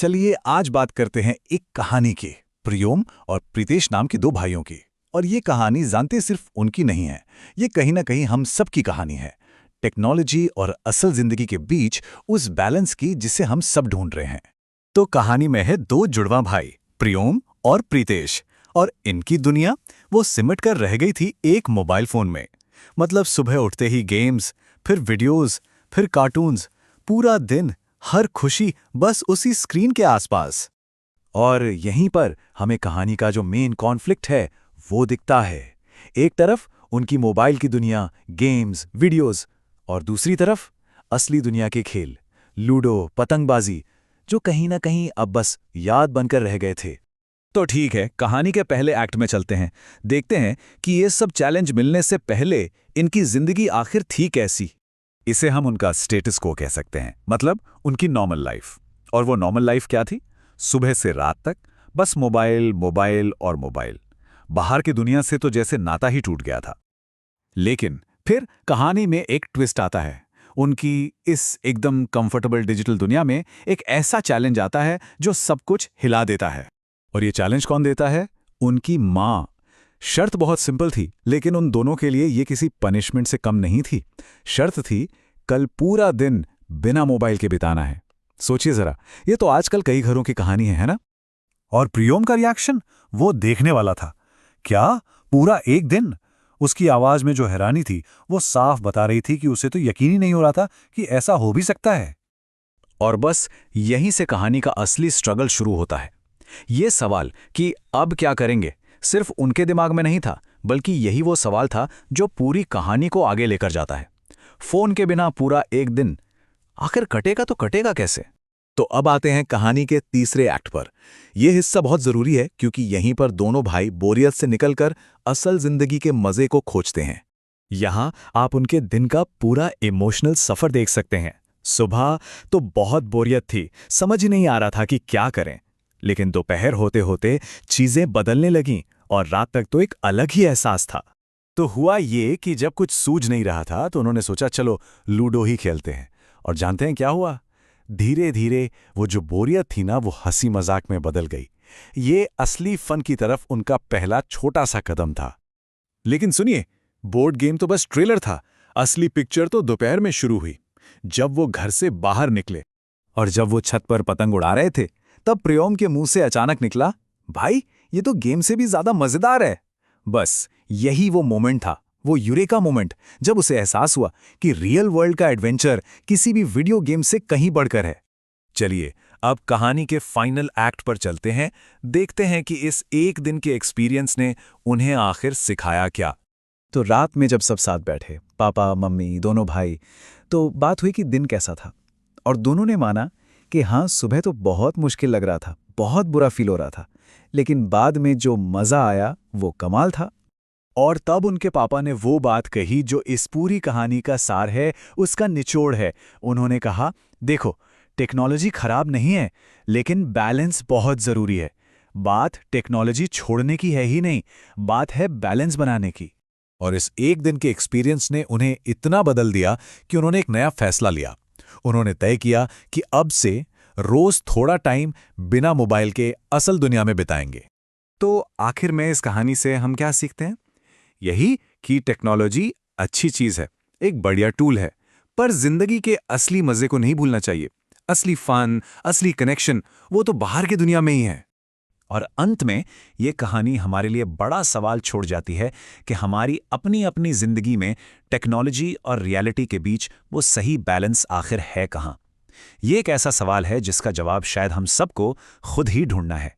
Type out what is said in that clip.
चलिए आज बात करते हैं एक कहानी की, प्रियोम और प्रीतेश नाम के दो भाइयों की। और ये कहानी जानते सिर्फ उनकी नहीं है, ये कहीं ना कहीं हम सब की कहानी है। टेक्नोलॉजी और असल जिंदगी के बीच उस बैलेंस की जिसे हम सब ढूंढ रहे हैं। तो कहानी में है दो जुड़वा भाई, प्रियोम और प्रीतेश, और इनकी दुनिया वो सिमट कर रह गई थी एक मोबाइल फोन में। मतलब सुबह उठते ही गेम्स, फिर वीडियोस, फिर कार्टून्स, पूरा दिन हर खुशी बस उसी स्क्रीन के आसपास। और यहीं पर हमें कहानी का जो मेन कॉन्फ्लिक्ट है वो दिखता है। एक तरफ उनकी मोबाइल की दुनिया, गेम्स, वीडियोस, और दूसरी तरफ असली दुनिया के खेल, लूडो, पतंगबाजी, जो कहीं ना कहीं अब बस याद बनकर रह गए थे। तो ठीक है, कहानी के पहले एक्ट में चलते हैं। देखते हैं कि ये सब चैलेंज मिलने से पहले इनकी जिंदगी आखिर थी कैसी। इसे हम उनका स्टेटस को कह सकते हैं, मतलब उनकी नॉर्मल लाइफ। और वो नॉर्मल लाइफ क्या थी? सुबह से रात तक बस मोबाइल, मोबाइल और मोबाइल। बाहर की दुनिया से तो जैसे नाता ही टूट गया था। लेकिन फिर कहानी में एक ट्विस्ट आता है। उनकी इस एकदम कंफर्टेबल डिजिटल दुनिया में एक ऐसा चैलेंज आता है जो सब कुछ हिला देता है। और ये चैलेंज कौन देता है? उनकी माँ। शर्त बहुत सिंपल थी, लेकिन उन दोनों के लिए ये किसी पनिशमेंट से कम नहीं थी। शर्त थी, कल पूरा दिन बिना मोबाइल के बिताना है। सोचिए जरा, ये तो आजकल कई घरों की कहानी है ना? और प्रियोम का रिएक्शन वो देखने वाला था। क्या पूरा एक दिन? उसकी आवाज में जो हैरानी थी वो साफ बता रही थी कि उसे तो यकीन ही नहीं हो रहा था कि ऐसा हो भी सकता है। और बस यहीं से कहानी का असली स्ट्रगल शुरू होता है। ये सवाल कि अब क्या करेंगे सिर्फ उनके दिमाग में नहीं था, बल्कि यही वो सवाल था जो पूरी कहानी को आगे लेकर जाता है। फोन के बिना पूरा एक दिन आखिर कटेगा तो कटेगा कैसे? तो अब आते हैं कहानी के तीसरे एक्ट पर। यह हिस्सा बहुत जरूरी है क्योंकि यहीं पर दोनों भाई बोरियत से निकलकर असल जिंदगी के मजे को खोजते हैं। यहां आप उनके दिन का पूरा इमोशनल सफर देख सकते हैं। सुबह तो बहुत बोरियत थी, समझ ही नहीं आ रहा था कि क्या करें। लेकिन दोपहर होते होते चीजें बदलने लगीं और रात तक तो एक अलग ही एहसास था। तो हुआ ये कि जब कुछ सूझ नहीं रहा था तो उन्होंने सोचा चलो लूडो ही खेलते हैं। और जानते हैं क्या हुआ? धीरे धीरे वो जो बोरियत थी ना, वो हंसी मजाक में बदल गई। ये असली फन की तरफ उनका पहला छोटा सा कदम था। लेकिन सुनिए, बोर्ड गेम तो बस ट्रेलर था। असली पिक्चर तो दोपहर में शुरू हुई, जब वो घर से बाहर निकले। और जब वो छत पर पतंग उड़ा रहे थे, तब प्रियोम के मुंह से अचानक निकला, भाई ये तो गेम से भी ज्यादा मजेदार है। बस यही वो मोमेंट था, वो यूरेका मोमेंट, जब उसे एहसास हुआ कि रियल वर्ल्ड का एडवेंचर किसी भी वीडियो गेम से कहीं बढ़कर है। चलिए अब कहानी के फाइनल एक्ट पर चलते हैं। देखते हैं कि इस एक दिन के एक्सपीरियंस ने उन्हें आखिर सिखाया क्या। तो रात में जब सब साथ बैठे, पापा, मम्मी, दोनों भाई, तो बात हुई कि दिन कैसा था। और दोनों ने माना कि हाँ, सुबह तो बहुत मुश्किल लग रहा था, बहुत बुरा फील हो रहा था, लेकिन बाद में जो मजा आया वो कमाल था। और तब उनके पापा ने वो बात कही जो इस पूरी कहानी का सार है, उसका निचोड़ है। उन्होंने कहा, देखो टेक्नोलॉजी खराब नहीं है, लेकिन बैलेंस बहुत जरूरी है। बात टेक्नोलॉजी छोड़ने की है ही नहीं, बात है बैलेंस बनाने की। और इस एक दिन के एक्सपीरियंस ने उन्हें इतना बदल दिया कि उन्होंने एक नया फैसला लिया। उन्होंने तय किया कि अब से रोज थोड़ा टाइम बिना मोबाइल के असल दुनिया में बिताएंगे। तो आखिर में इस कहानी से हम क्या सीखते हैं? यही कि टेक्नोलॉजी अच्छी चीज है, एक बढ़िया टूल है, पर जिंदगी के असली मजे को नहीं भूलना चाहिए। असली फन, असली कनेक्शन वो तो बाहर की दुनिया में ही है। और अंत में ये कहानी हमारे लिए बड़ा सवाल छोड़ जाती है कि हमारी अपनी अपनी जिंदगी में टेक्नोलॉजी और रियलिटी के बीच वो सही बैलेंस आखिर है कहाँ? ये एक ऐसा सवाल है जिसका जवाब शायद हम सबको खुद ही ढूंढना है।